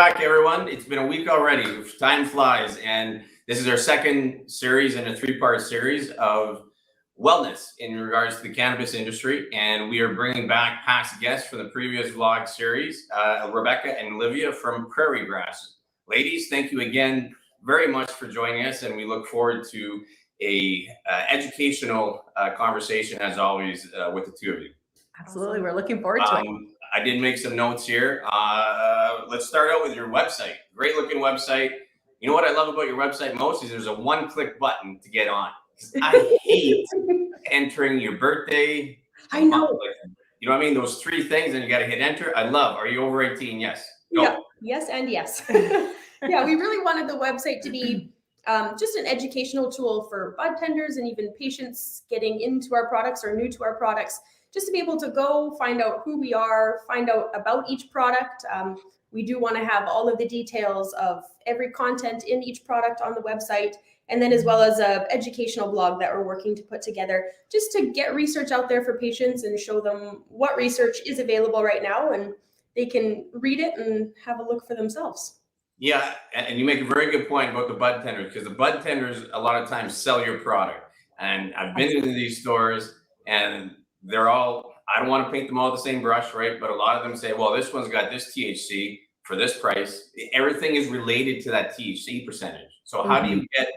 back, everyone. It's been a week already. Time flies, and this is our second series in a three-part series of wellness in regards to the cannabis industry. And we are bringing back past guests from the previous vlog series, Rebecca and Olivia from Prairie Grass. Ladies, thank you again very much for joining us, and we look forward to a educational conversation, as always, with the two of you. Absolutely. We're looking forward to it. I did make some notes here. Let's start out with your website. Great looking website. You know what I love about your website most is there's a one-click button to get on. I hate entering your birthday. I know. You know what I mean? Those three things and you got to hit enter. I love. Are you over 18? Yes. Go. Yeah. Yes and yes. Yeah, we really wanted the website to be just an educational tool for budtenders and even patients getting into our products or new to our products, just to be able to go find out who we are, find out about each product. We do want to have all of the details of every content in each product on the website, and then as well as a educational blog that we're working to put together just to get research out there for patients and show them what research is available right now, and they can read it and have a look for themselves. Yeah, and you make a very good point about the bud tenders, because the bud tenders a lot of times sell your product. And I've been into these stores and they're all, I don't want to paint them all the same brush, right? But a lot of them say, well, this one's got this THC for this price. Everything is related to that THC percentage. So how do you get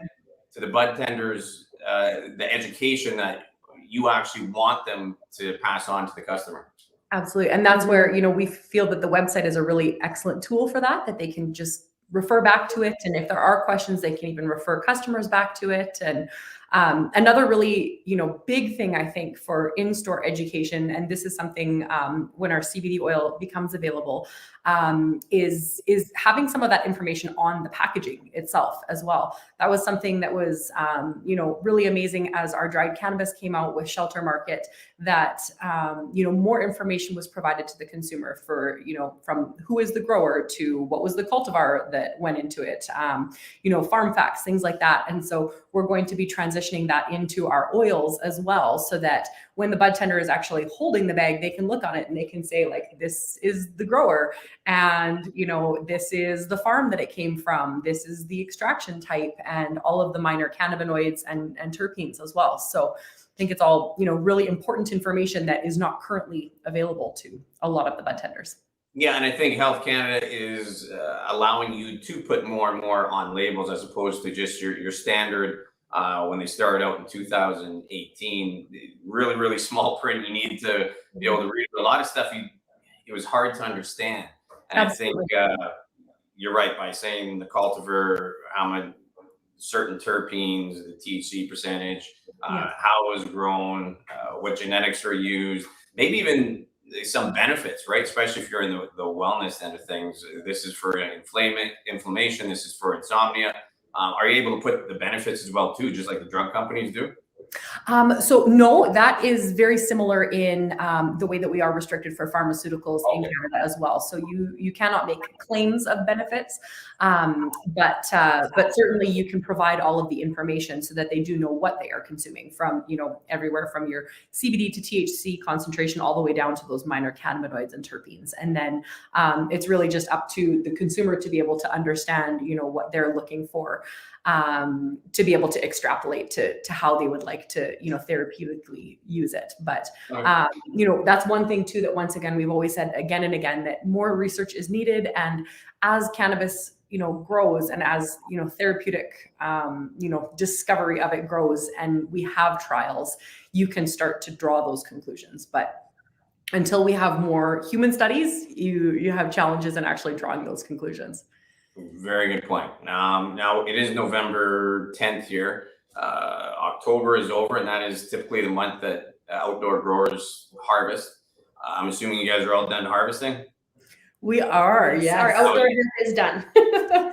to the bud tenders the education that you actually want them to pass on to the customer? Absolutely. And that's where, we feel that the website is a really excellent tool for that they can just refer back to it. And if there are questions, they can even refer customers back to it. And another really, big thing, I think, for in-store education, and this is something when our CBD oil becomes available, is having some of that information on the packaging itself as well. That was something that was, really amazing as our dried cannabis came out with Shelter Market, that, more information was provided to the consumer for, from who is the grower to what was the cultivar that went into it, farm facts, things like that. And so we're going to be transitioning that into our oils as well, so that when the bud tender is actually holding the bag, they can look on it and they can say, like, this is the grower, and this is the farm that it came from, this is the extraction type, and all of the minor cannabinoids and terpenes as well. So I think it's all really important information that is not currently available to a lot of the bud tenders. Yeah, and I think Health Canada is allowing you to put more and more on labels, as opposed to just your standard. When they started out in 2018, really, really small print. You need to be able to read a lot of stuff. It was hard to understand. And absolutely. I think you're right by saying the cultivar, how much certain terpenes, the THC percentage, how it was grown, what genetics are used, maybe even some benefits, right? Especially if you're in the wellness end of things. This is for inflammation. This is for insomnia. Are you able to put the benefits as well too, just like the drug companies do? So no, that is very similar in the way that we are restricted for pharmaceuticals in Canada as well. So you cannot make claims of benefits, but certainly you can provide all of the information so that they do know what they are consuming from, everywhere from your CBD to THC concentration all the way down to those minor cannabinoids and terpenes. And then it's really just up to the consumer to be able to understand, what they're looking for, to be able to extrapolate to how they would like to, therapeutically use it. But, that's one thing too, that once again, we've always said again and again, that more research is needed. And as cannabis, grows, and as, therapeutic, discovery of it grows, and we have trials, you can start to draw those conclusions. But until we have more human studies, you have challenges in actually drawing those conclusions. Very good point. Now it is November 10th here. October is over, and that is typically the month that outdoor growers harvest. I'm assuming you guys are all done harvesting? We are, yes. Our outdoor harvest is done.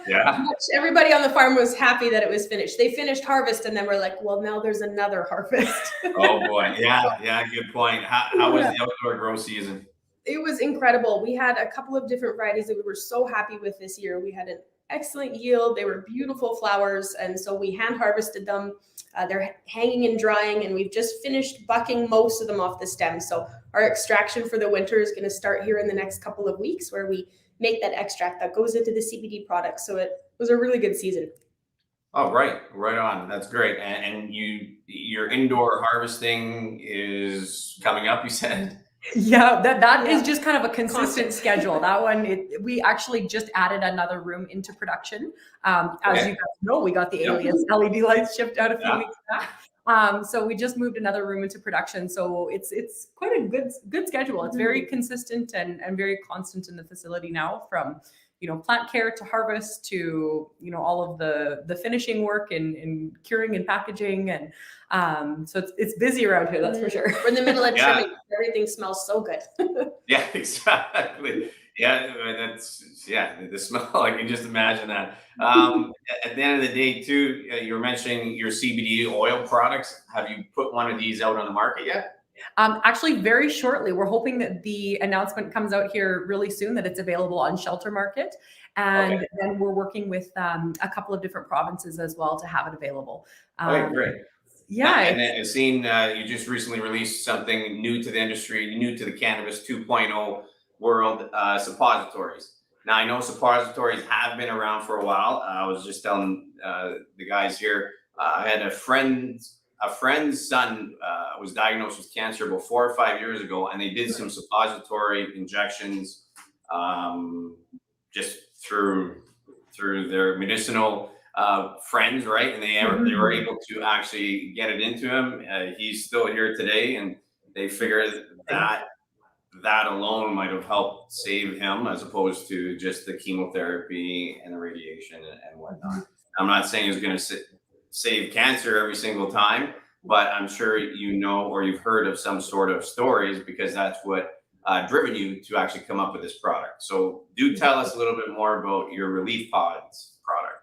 Yeah. Everybody on the farm was happy that it was finished. They finished harvest, and then we're like, well, now there's another harvest. Oh boy. Yeah, good point. How was the outdoor grow season? It was incredible. We had a couple of different varieties that we were so happy with this year. We had an excellent yield. They were beautiful flowers. And so we hand harvested them. They're hanging and drying, and we've just finished bucking most of them off the stem. So our extraction for the winter is going to start here in the next couple of weeks, where we make that extract that goes into the CBD product. So it was a really good season. Oh, right on. That's great. And your indoor harvesting is coming up, you said? Yeah, that is just kind of a consistent schedule. That one, we actually just added another room into production. As you guys know, we got the Aelius LED lights shipped out a few weeks back. So we just moved another room into production. So it's quite a good schedule. It's very consistent and very constant in the facility now, from plant care to harvest to all of the finishing work and curing and packaging, and so it's busy around here, that's for sure. We're in the middle of trimming. Everything smells so good. Yeah, exactly. Yeah, the smell, I can just imagine that. At the end of the day too, you were mentioning your CBD oil products. Have you put one of these out on the market yet? Actually, very shortly. We're hoping that the announcement comes out here really soon, that it's available on Shelter Market. And then we're working with a couple of different provinces as well to have it available. Okay, great. Yeah. And then I've seen you just recently released something new to the industry, new to the cannabis 2.0 world, suppositories. Now, I know suppositories have been around for a while. I was just telling the guys here, I had a friend's son was diagnosed with cancer about 4 or 5 years ago, and they did some suppository injections just through their medicinal friends, right? And they were able to actually get it into him. He's still here today, and they figured that alone might have helped save him, as opposed to just the chemotherapy and the radiation and whatnot. I'm not saying it's going to save cancer every single time, but I'm sure or you've heard of some sort of stories, because that's what driven you to actually come up with this product. So do tell us a little bit more about your Relief Pods product.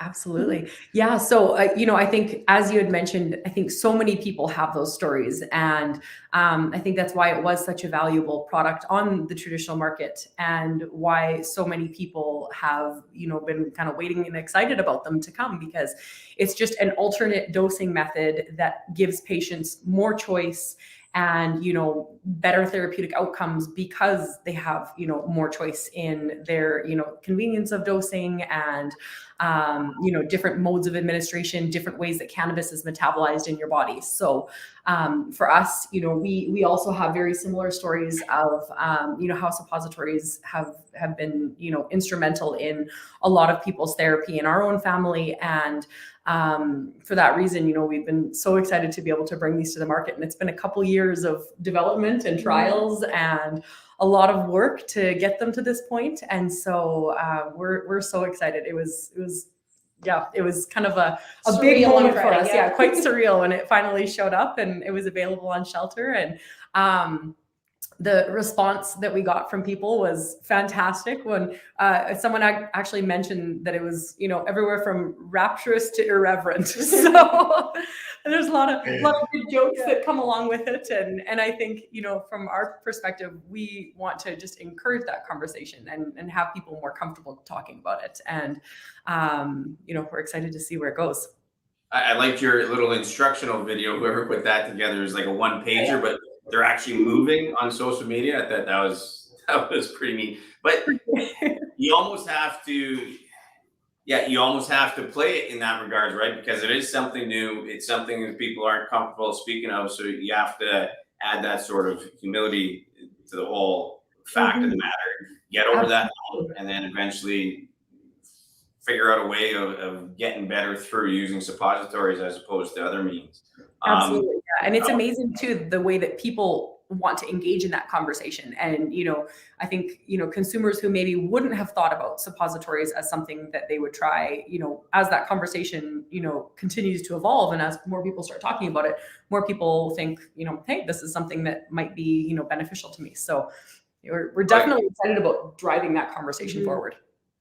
Absolutely. Yeah. So, I think, as you had mentioned, I think so many people have those stories. And I think that's why it was such a valuable product on the traditional market, and why so many people have, been kind of waiting and excited about them to come, because it's just an alternate dosing method that gives patients more choice and, better therapeutic outcomes, because they have, more choice in their, convenience of dosing, and, different modes of administration, different ways that cannabis is metabolized in your body. So for us, we also have very similar stories of, how suppositories have been, instrumental in a lot of people's therapy in our own family. And for that reason, we've been so excited to be able to bring these to the market. And it's been a couple years of development and trials and a lot of work to get them to this point. And so we're so excited. It was kind of a big moment for us. Yeah, quite surreal when it finally showed up and it was available on Shelter. And the response that we got from people was fantastic. When someone actually mentioned that it was, everywhere from rapturous to irreverent. So there's a lot of good jokes that come along with it. And I think, from our perspective, we want to just encourage that conversation and have people more comfortable talking about it. And, we're excited to see where it goes. I liked your little instructional video. Whoever put that together is like a one-pager, but they're actually moving on social media. I thought that was pretty neat. But you almost have to play it in that regard, right? Because it is something new. It's something that people aren't comfortable speaking of. So you have to add that sort of humility to the whole fact of the matter. Get over that hump, and then eventually figure out a way of getting better through using suppositories as opposed to other means. Absolutely. Yeah. And it's amazing too, the way that people want to engage in that conversation. And, I think, consumers who maybe wouldn't have thought about suppositories as something that they would try, as that conversation, continues to evolve, and as more people start talking about it, more people think, hey, this is something that might be, beneficial to me. So we're definitely excited about driving that conversation forward.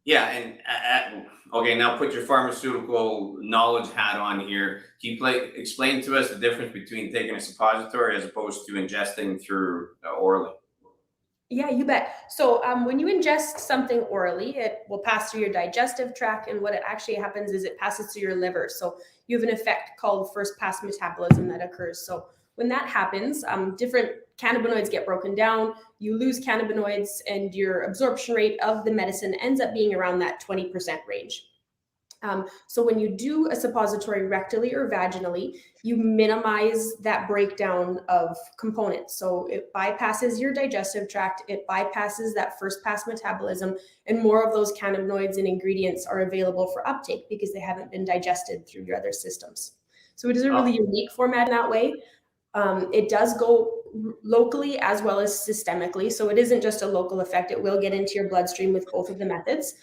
Yeah, and okay, now put your pharmaceutical knowledge hat on here. Can you explain to us the difference between taking a suppository as opposed to ingesting through orally? Yeah, you bet. So when you ingest something orally, it will pass through your digestive tract, and what it actually happens is it passes through your liver. So you have an effect called first pass metabolism that occurs. So when that happens, different cannabinoids get broken down. You lose cannabinoids, and your absorption rate of the medicine ends up being around that 20% range. So when you do a suppository rectally or vaginally, you minimize that breakdown of components. So it bypasses your digestive tract, it bypasses that first pass metabolism, and more of those cannabinoids and ingredients are available for uptake because they haven't been digested through your other systems. So it is a really unique format in that way. It does go locally as well as systemically. So it isn't just a local effect. It will get into your bloodstream with both of the methods.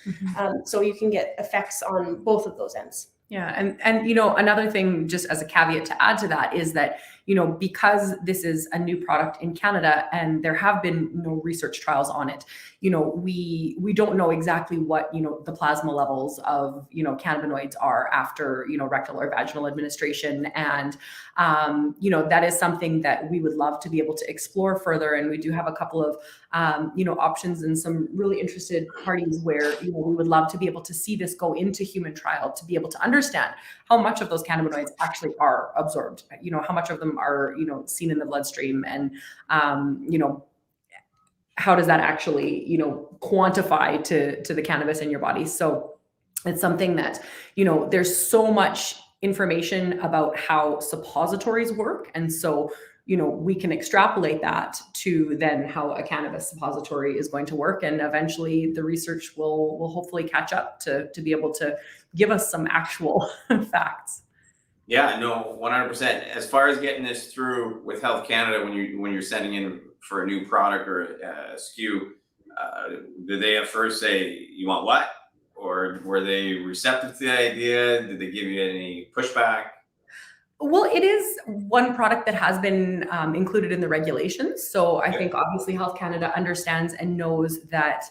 So you can get effects on both of those ends. Yeah. And, you know, another thing, just as a caveat to add to that, is that, you know, because this is a new product in Canada and there have been no research trials on it, you know, we don't know exactly what, you know, the plasma levels of, you know, cannabinoids are after, you know, rectal or vaginal administration. And, you know, that is something that we would love to be able to explore further. And we do have a couple of, you know, options and some really interested parties where, you know, we would love to be able to see this go into human trial, to be able to understand how much of those cannabinoids actually are absorbed, you know, how much of them are, you know, seen in the bloodstream, and, you know, how does that actually, you know, quantify to the cannabis in your body. So it's something that, you know, there's so much information about how suppositories work. And so, you know, we can extrapolate that to then how a cannabis suppository is going to work. And eventually the research will hopefully catch up to be able to give us some actual facts. Yeah, no, 100%. As far as getting this through with Health Canada, when you're sending in for a new product or SKU, did they at first say you want what, or were they receptive to the idea? Did they give you any pushback? Well, it is one product that has been included in the regulations. So I think obviously Health Canada understands and knows that,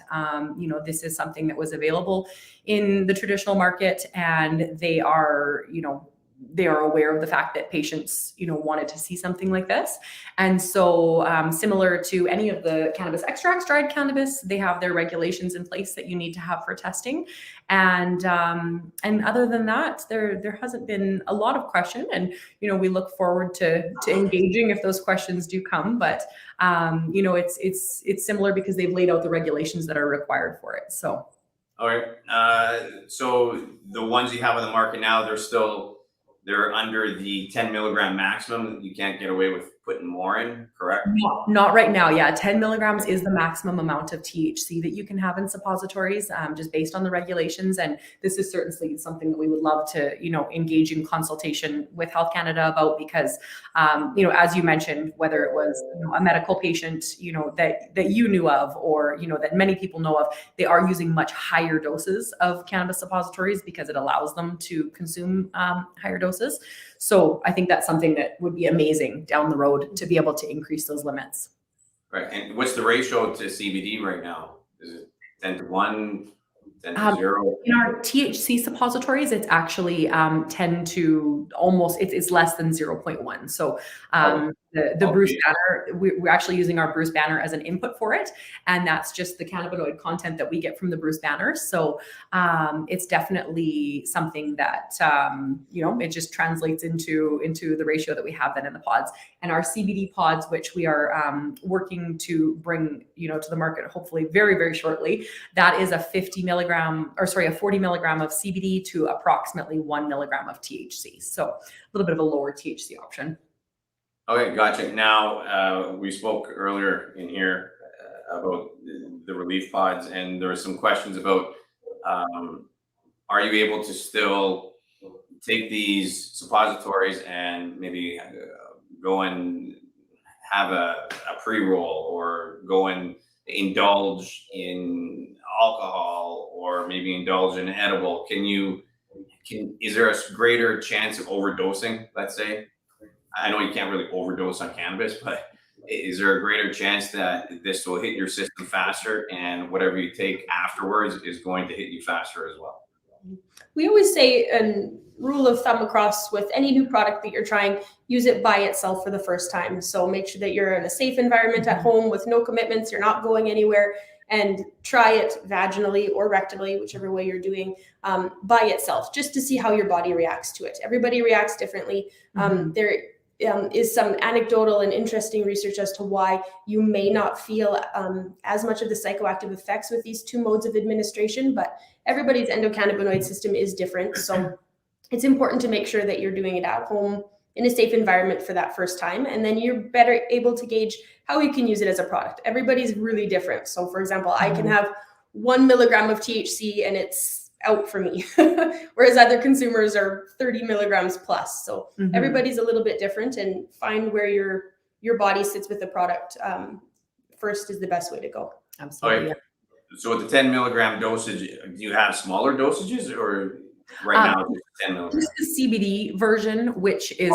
you know, this is something that was available in the traditional market, and they are, you know, they are aware of the fact that patients, you know, wanted to see something like this. And so similar to any of the cannabis extracts, dried cannabis, they have their regulations in place that you need to have for testing. And other than that, there hasn't been a lot of question. And, you know, we look forward to engaging if those questions do come. But, you know, it's similar because they've laid out the regulations that are required for it. So. All right. So the ones you have on the market now, they're under the 10 milligram maximum. You can't get away with putting more in, correct? Not right now. Yeah, 10 milligrams is the maximum amount of THC that you can have in suppositories, just based on the regulations. And this is certainly something that we would love to, you know, engage in consultation with Health Canada about, because, you know, as you mentioned, whether it was, you know, a medical patient, you know, that you knew of, or, you know, that many people know of, they are using much higher doses of cannabis suppositories because it allows them to consume higher doses. So I think that's something that would be amazing down the road to be able to increase those limits. Right. And what's the ratio to CBD right now? Is it 10-1, 10-0? In our THC suppositories, it's actually 10 to almost, it's less than 0.1. So the Bruce banner, we're actually using our Bruce banner as an input for it. And that's just the cannabinoid content that we get from the Bruce banner. So it's definitely something that, you know, it just translates into the ratio that we have then in the pods. And our CBD pods, which we are working to bring, you know, to the market, hopefully very, very shortly, that is a 40 milligram of CBD to approximately 1 milligram of THC. So a little bit of a lower THC option. Okay, gotcha. Now, we spoke earlier in here about the relief pods, and there were some questions about, are you able to still take these suppositories and maybe go and have a pre-roll, or go and indulge in alcohol, or maybe indulge in edible? Is there a greater chance of overdosing, let's say? I know you can't really overdose on cannabis, but is there a greater chance that this will hit your system faster, and whatever you take afterwards is going to hit you faster as well? We always say a rule of thumb across with any new product that you're trying, use it by itself for the first time. So make sure that you're in a safe environment at home with no commitments, you're not going anywhere, and try it vaginally or rectally, whichever way you're doing, by itself, just to see how your body reacts to it. Everybody reacts differently. There is some anecdotal and interesting research as to why you may not feel as much of the psychoactive effects with these two modes of administration, but everybody's endocannabinoid system is different. So it's important to make sure that you're doing it at home in a safe environment for that first time. And then you're better able to gauge how you can use it as a product. Everybody's really different. So for example, I can have 1 milligram of THC and it's out for me, whereas other consumers are 30 milligrams plus. So everybody's a little bit different, and find where your body sits with the product first is the best way to go. Absolutely. Okay. So with the 10 milligram dosage, do you have smaller dosages, or right now it's 10 milligrams? Just the CBD version, which is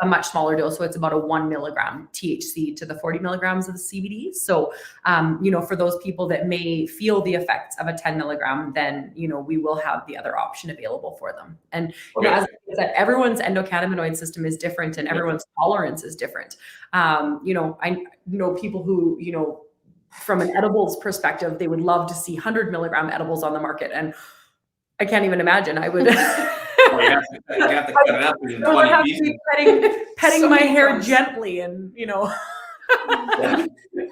a much smaller dose. So it's about a 1 milligram THC to the 40 milligrams of the CBD. So, for those people that may feel the effects of a 10 milligram, then, we will have the other option available for them. And as I said, everyone's endocannabinoid system is different, and everyone's tolerance is different. I know people who, from an edibles perspective, they would love to see 100 milligram edibles on the market. And I can't even imagine. I would. You have to cut it up in 20 pieces. Petting my hair gently and,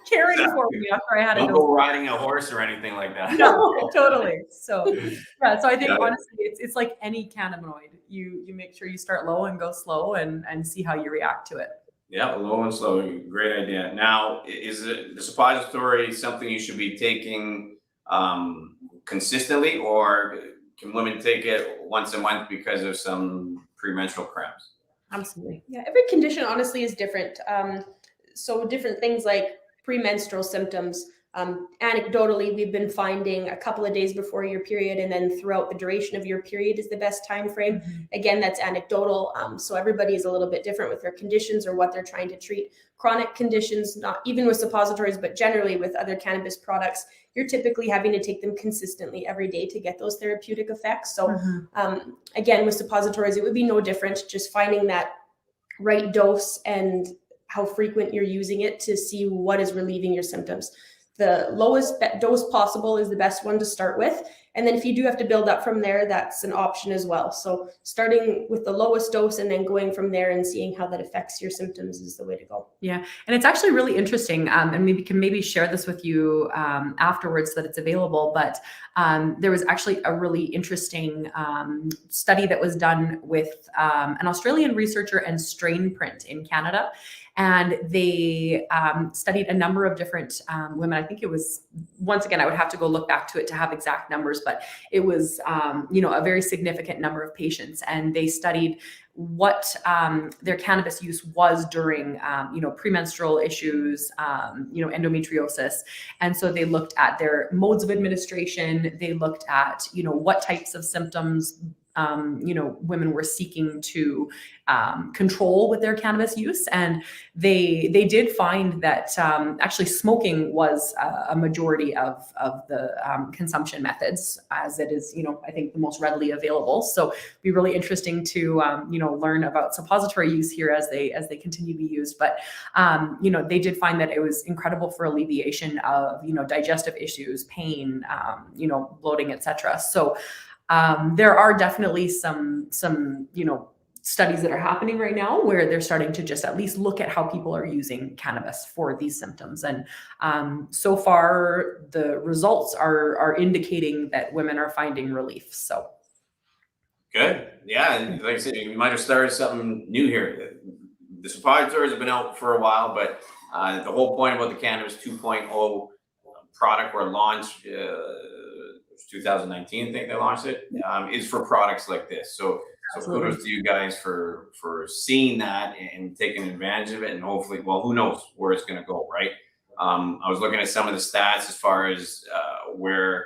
caring for me after I had it. Don't go riding a horse or anything like that. No, totally. So, so I think honestly, it's like any cannabinoid. You make sure you start low and go slow and see how you react to it. Yeah, low and slow. Great idea. Now, is the suppository something you should be taking consistently, or can women take it once a month because of some premenstrual cramps? Absolutely. Yeah, every condition honestly is different. So different things like premenstrual symptoms. Anecdotally, we've been finding a couple of days before your period and then throughout the duration of your period is the best time frame. Again, that's anecdotal. So everybody is a little bit different with their conditions or what they're trying to treat. Chronic conditions, not even with suppositories, but generally with other cannabis products, you're typically having to take them consistently every day to get those therapeutic effects. So again, with suppositories, it would be no different, just finding that right dose and how frequent you're using it to see what is relieving your symptoms. The lowest dose possible is the best one to start with. And then if you do have to build up from there, that's an option as well. So starting with the lowest dose and then going from there and seeing how that affects your symptoms is the way to go. Yeah. And it's actually really interesting. And we can maybe share this with you afterwards so that it's available. But there was actually a really interesting study that was done with an Australian researcher and Strain Print in Canada. And they studied a number of different women. I think it was, once again, I would have to go look back to it to have exact numbers, but it was, a very significant number of patients. And they studied what their cannabis use was during, premenstrual issues, endometriosis. And so they looked at their modes of administration. They looked at, what types of symptoms women were seeking to control with their cannabis use. And they did find that actually smoking was a majority of the consumption methods, as it is, I think the most readily available. So it'd be really interesting to, learn about suppository use here as they continue to be used. But, they did find that it was incredible for alleviation of, digestive issues, pain, bloating, etc. So there are definitely some studies that are happening right now where they're starting to just at least look at how people are using cannabis for these symptoms. And so far, the results are indicating that women are finding relief. So good. Yeah. And like I said, you might have started something new here. The suppositories have been out for a while, but the whole point about the Cannabis 2.0 product or launch, 2019, I think they launched it, is for products like this. So kudos to you guys for seeing that and taking advantage of it, and hopefully, well, who knows where it's going to go, right? I was looking at some of the stats as far as where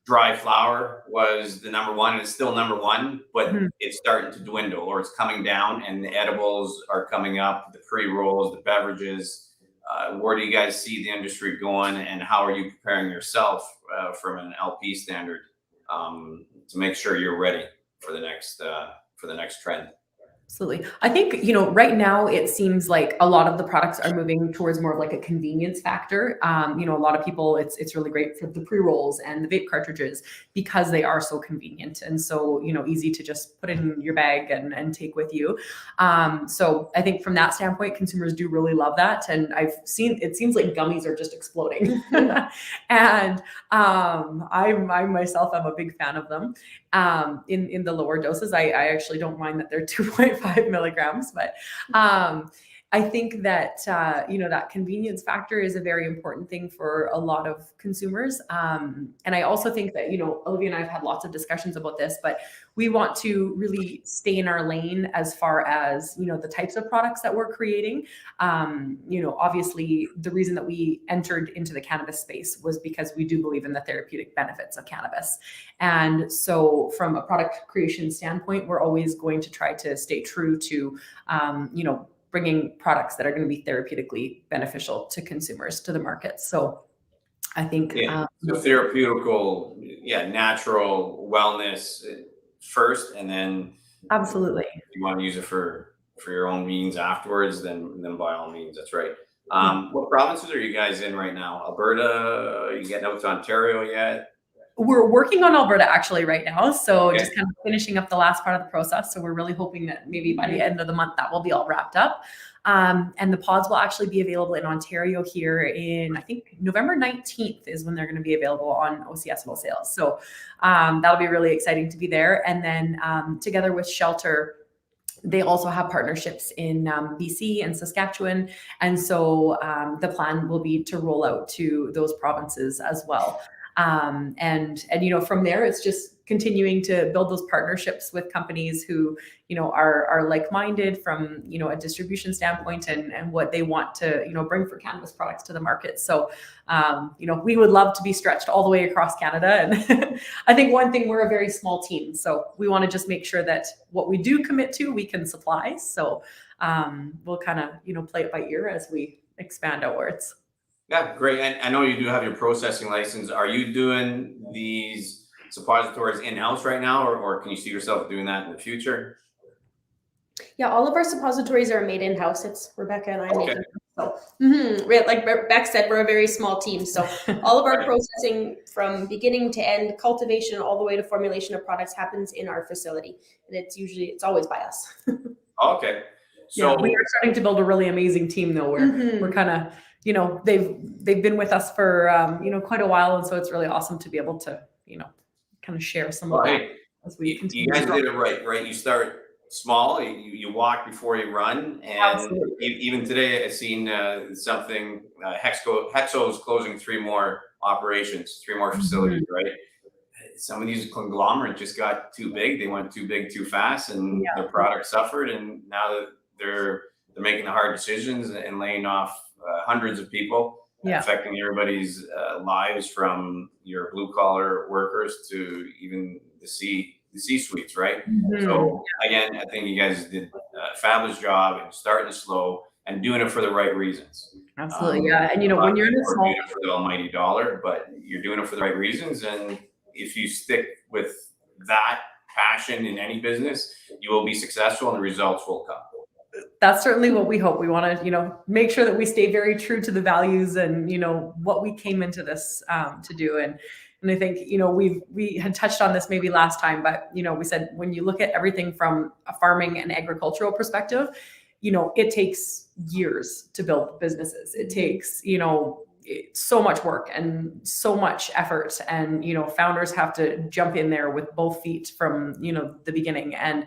dry flower was the number one, and it's still number one, but it's starting to dwindle, or it's coming down, and the edibles are coming up, the pre-rolls, the beverages. Where do you guys see the industry going, and how are you preparing yourself from an LP standard to make sure you're ready for the next trend. Absolutely. I think, right now it seems like a lot of the products are moving towards more of like a convenience factor. A lot of people, it's really great for the pre-rolls and the vape cartridges because they are so convenient and so, easy to just put in your bag and take with you. So I think from that standpoint, consumers do really love that. And it seems like gummies are just exploding. And I myself am a big fan of them. In the lower doses, I actually don't mind that they're 2.5 milligrams, but I think that that convenience factor is a very important thing for a lot of consumers. And I also think that Olivia and I have had lots of discussions about this, but we want to really stay in our lane as far as the types of products that we're creating. Obviously the reason that we entered into the cannabis space was because we do believe in the therapeutic benefits of cannabis. And so from a product creation standpoint, we're always going to try to stay true to bringing products that are going to be therapeutically beneficial to consumers, to the market. So I think so therapeutical, natural wellness first, and then absolutely, if you want to use it for your own means afterwards, then by all means, that's right. What provinces are you guys in right now? Alberta? Are you getting out to Ontario yet? We're working on Alberta actually right now. So Okay. Just kind of finishing up the last part of the process. So we're really hoping that maybe by the end of the month that will be all wrapped up. And the pods will actually be available in Ontario here in, I think, November 19th is when they're going to be available on OCS wholesale. So that'll be really exciting to be there. And then together with Shelter, they also have partnerships in BC and Saskatchewan. And so the plan will be to roll out to those provinces as well. And from there, it's just continuing to build those partnerships with companies who, are like-minded from, a distribution standpoint and what they want to, bring for cannabis products to the market. So, we would love to be stretched all the way across Canada. And I think one thing, we're a very small team. So we want to just make sure that what we do commit to, we can supply. So we'll kind of, play it by ear as we expand outwards. Yeah, great. And I know you do have your processing license. Are you doing these suppositories in-house right now, or can you see yourself doing that in the future? Yeah, all of our suppositories are made in-house. It's Rebecca and I Okay. making them. So, like Rebecca said, we're a very small team. So all of our processing from beginning to end, cultivation all the way to formulation of products happens in our facility. And it's always by us. Okay. So we are starting to build a really amazing team though, where we're kind of, they've been with us for, quite a while. And so it's really awesome to be able to, kind of share some of that as we continue. You guys did it right? You start small, you walk before you run. And Absolutely. even today I've seen something, Hexo is closing 3 more operations, 3 more facilities, right? Some of these conglomerates just got too big. They went too big too fast, and their product suffered. And now that they're making the hard decisions and laying off hundreds of people, affecting everybody's lives, from your blue collar workers to even the C-suites, right? So again, I think you guys did a fabulous job in starting slow and doing it for the right reasons. Absolutely, yeah. And when you're in a small, doing it for the almighty dollar, but you're doing it for the right reasons. And if you stick with that passion in any business, you will be successful and the results will come. That's certainly what we hope. We want to, make sure that we stay very true to the values and, what we came into this to do. And I think, we had touched on this maybe last time, but, we said, when you look at everything from a farming and agricultural perspective, it takes years to build businesses. It takes, so much work and so much effort, and, founders have to jump in there with both feet from, the beginning. And,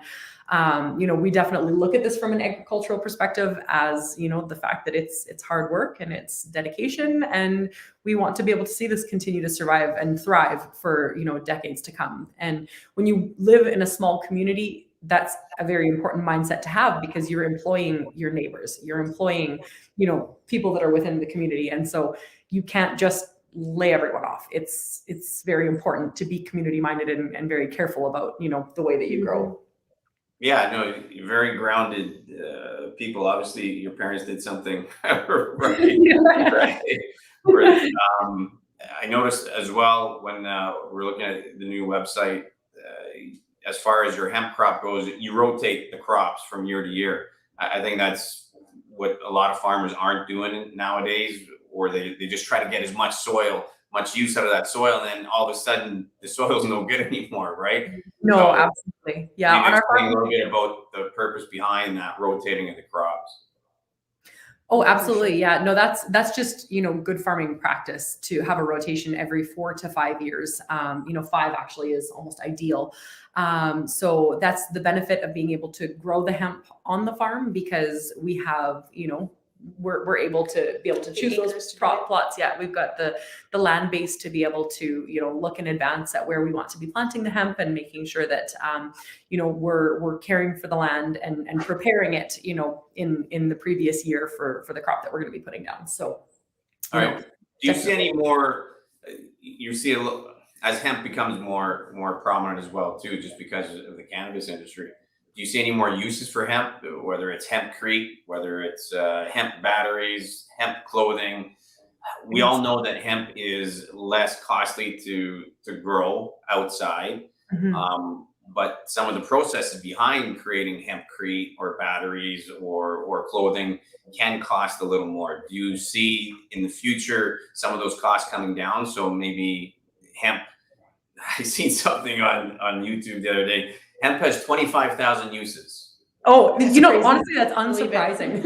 we definitely look at this from an agricultural perspective as, the fact that it's hard work and it's dedication, and we want to be able to see this continue to survive and thrive for, decades to come. And when you live in a small community, that's a very important mindset to have, because you're employing your neighbors, you're employing, people that are within the community. And so you can't just lay everyone off. It's very important to be community minded and very careful about, the way that you grow. Yeah, no, you're very grounded people. Obviously, your parents did something right. I noticed as well when we're looking at the new website, as far as your hemp crop goes, you rotate the crops from year to year. I think that's what a lot of farmers aren't doing nowadays, or they just try to get as much use out of that soil, and then all of a sudden the soil's no good anymore, right? No, So absolutely. Yeah. maybe On our explain a farm, little bit about the purpose behind that rotating of the crops. oh, absolutely. Yeah. No, that's just, good farming practice to have a rotation every 4 to 5 years. 5 actually is almost ideal. So that's the benefit of being able to grow the hemp on the farm, because we have, we're able to choose those plots. Yeah, we've got the land base to be able to look in advance at where we want to be planting the hemp, and making sure that we're caring for the land and preparing it in the previous year for the crop that we're going to be putting down. So all right, do you see any more? You see as hemp becomes more prominent as well too, just because of the cannabis industry. Do you see any more uses for hemp, whether it's hempcrete, whether it's hemp batteries, hemp clothing? We all know that hemp is less costly to grow outside, but some of the processes behind creating hempcrete or batteries or clothing can cost a little more. Do you see in the future some of those costs coming down? So maybe hemp, I seen something on YouTube the other day. Hemp has 25,000 uses. Oh, crazy. Honestly, that's unsurprising.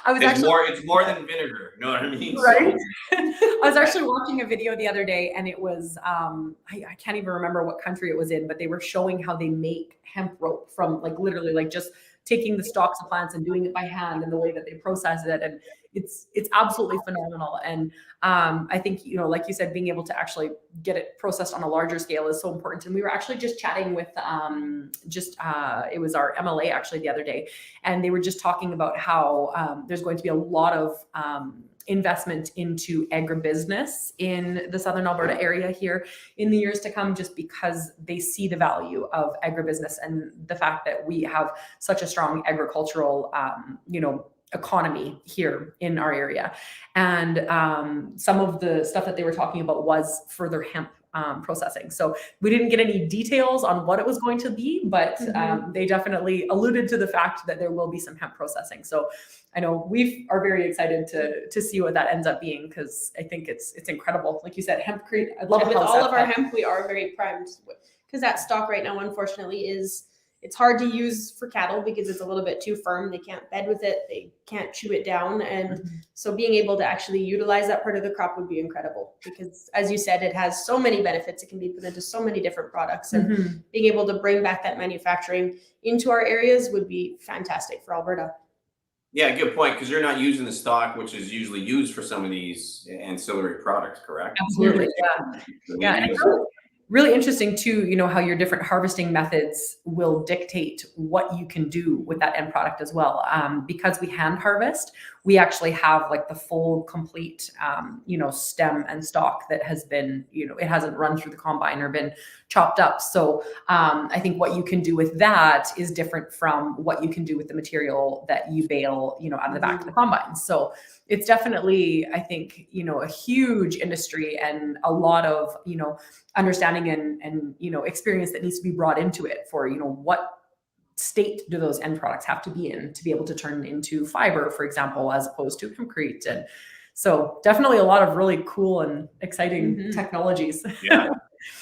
It's more than vinegar. You know what I mean? Right. I was actually watching a video the other day, and it was, I can't even remember what country it was in, but they were showing how they make hemp rope from literally just taking the stalks of plants and doing it by hand, and the way that they process it. And it's absolutely phenomenal. And I think, like you said, being able to actually get it processed on a larger scale is so important. And we were actually just chatting with it was our MLA actually the other day, and they were just talking about how there's going to be a lot of investment into agribusiness in the Southern Alberta area here in the years to come, just because they see the value of agribusiness and the fact that we have such a strong agricultural, economy here in our area. And some of the stuff that they were talking about was further hemp processing. So we didn't get any details on what it was going to be, but they definitely alluded to the fact that there will be some hemp processing. So I know we are very excited to see what that ends up being, because I think it's incredible. Like you said, hempcrete. I love with all of our hemp, we are very primed, because that stock right now, unfortunately, it's hard to use for cattle because it's a little bit too firm. They can't bed with it. They can't chew it down. And so being able to actually utilize that part of the crop would be incredible, because as you said, it has so many benefits. It can be put into so many different products, and being able to bring back that manufacturing into our areas would be fantastic for Alberta. Yeah, good point, because you're not using the stock, which is usually used for some of these ancillary products, correct? Absolutely, yeah. And it's really interesting too, how your different harvesting methods will dictate what you can do with that end product as well. Because we hand harvest, we actually have the full complete, stem and stalk that has been, it hasn't run through the combine or been chopped up. So I think what you can do with that is different from what you can do with the material that you bale, out of the back of the combine. So it's definitely, I think, a huge industry, and a lot of, understanding and experience that needs to be brought into it for, what state do those end products have to be in to be able to turn into fiber, for example, as opposed to concrete. And so definitely a lot of really cool and exciting technologies. Yeah,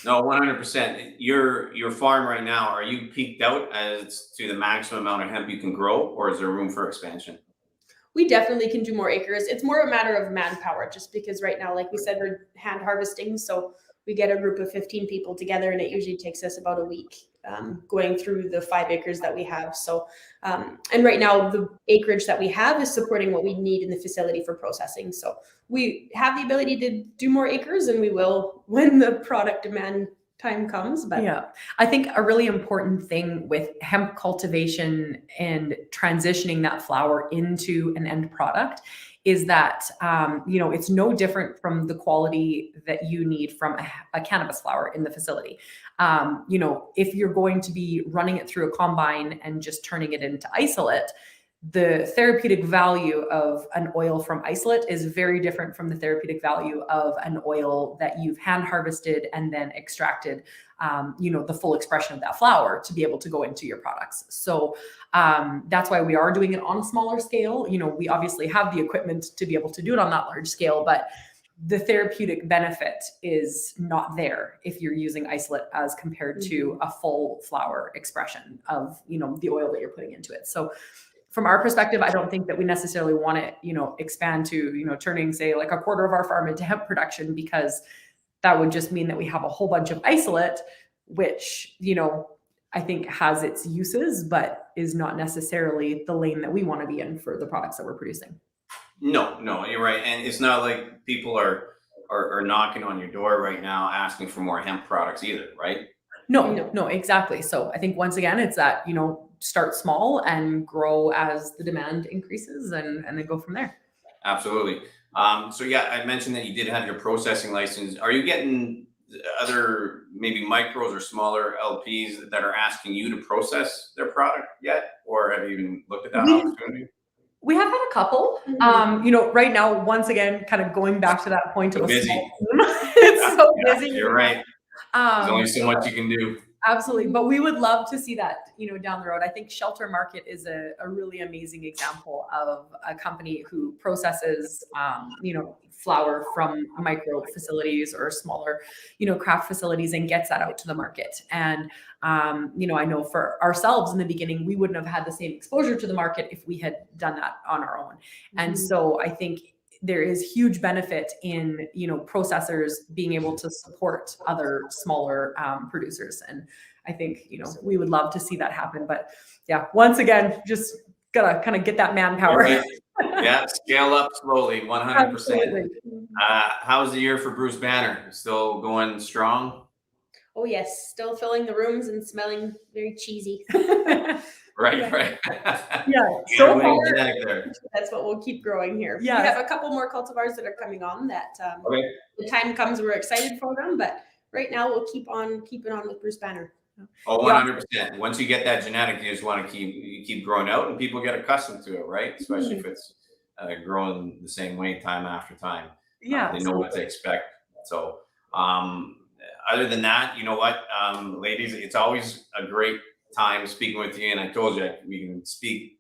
no, 100%. Your farm right now, are you peaked out as to the maximum amount of hemp you can grow, or is there room for expansion? We definitely can do more acres. It's more a matter of manpower, just because right now, like we said, we're hand harvesting. So we get a group of 15 people together, and it usually takes us about a week going through the 5 acres that we have. So, and right now the acreage that we have is supporting what we need in the facility for processing. So we have the ability to do more acres, and we will when the product demand time comes. But yeah, I think a really important thing with hemp cultivation and transitioning that flower into an end product is that, it's no different from the quality that you need from a cannabis flower in the facility. If you're going to be running it through a combine and just turning it into isolate, the therapeutic value of an oil from isolate is very different from the therapeutic value of an oil that you've hand harvested and then extracted, the full expression of that flower to be able to go into your products. So that's why we are doing it on a smaller scale. We obviously have the equipment to be able to do it on that large scale, but the therapeutic benefit is not there if you're using isolate as compared to a full flower expression of, the oil that you're putting into it. So from our perspective, I don't think that we necessarily want to, expand to, turning, say, like a quarter of our farm into hemp production, because that would just mean that we have a whole bunch of isolate, which, I think has its uses, but is not necessarily the lane that we want to be in for the products that we're producing. No, you're right. And it's not like people are knocking on your door right now asking for more hemp products either, right? No, exactly. So I think once again, it's that, start small and grow as the demand increases and then go from there. Absolutely. So yeah, I mentioned that you did have your processing license. Are you getting other maybe micros or smaller LPs that are asking you to process their product yet? Or have you even looked at that opportunity? We have had a couple, right now, once again, kind of going back to that point of busy. Small team. It's so busy. You're right. There's only so much you can do. Absolutely. But we would love to see that, down the road. I think Shelter Market is a really amazing example of a company who processes, flower from micro facilities or smaller, craft facilities and gets that out to the market. And, I know for ourselves in the beginning, we wouldn't have had the same exposure to the market if we had done that on our own. And so I think there is huge benefit in, processors being able to support other smaller producers. And I think, we would love to see that happen. But yeah, once again, just gotta kind of get that manpower. Right. Yeah, scale up slowly, 100%. How's the year for Bruce Banner? Still going strong? Oh yes, still filling the rooms and smelling very cheesy. Right. Yeah, so far, that's what we'll keep growing here. Yeah. We have a couple more cultivars that are coming on that the time comes, we're excited for them, but right now we'll keep on keeping on with Bruce Banner. Oh, 100%. Once you get that genetic, you just want to keep growing out and people get accustomed to it, right? Especially if it's growing the same way time after time. Yeah. They know what to expect. So other than that, you know what, ladies, it's always a great time speaking with you. And I told you we can speak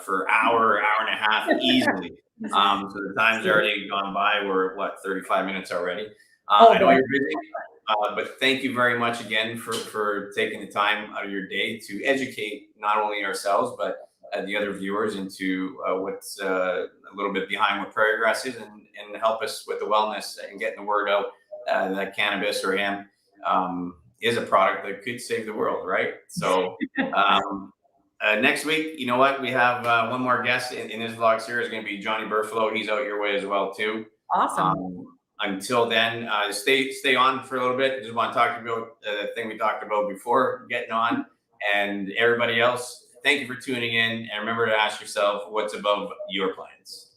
for hour and a half easily. So the time's already gone by. We're at 35 minutes already. I know you're busy. But thank you very much again for taking the time out of your day to educate not only ourselves, but the other viewers into what's a little bit behind what Prairie Grass is and help us with the wellness and getting the word out that cannabis or hemp is a product that could save the world, right? So next week, you know what? We have one more guest in this vlog series. Is going to be Johnny Burfalo. He's out your way as well, too. Awesome. Until then, stay on for a little bit. I just want to talk about the thing we talked about before getting on. And everybody else, thank you for tuning in. And remember to ask yourself what's above your plans.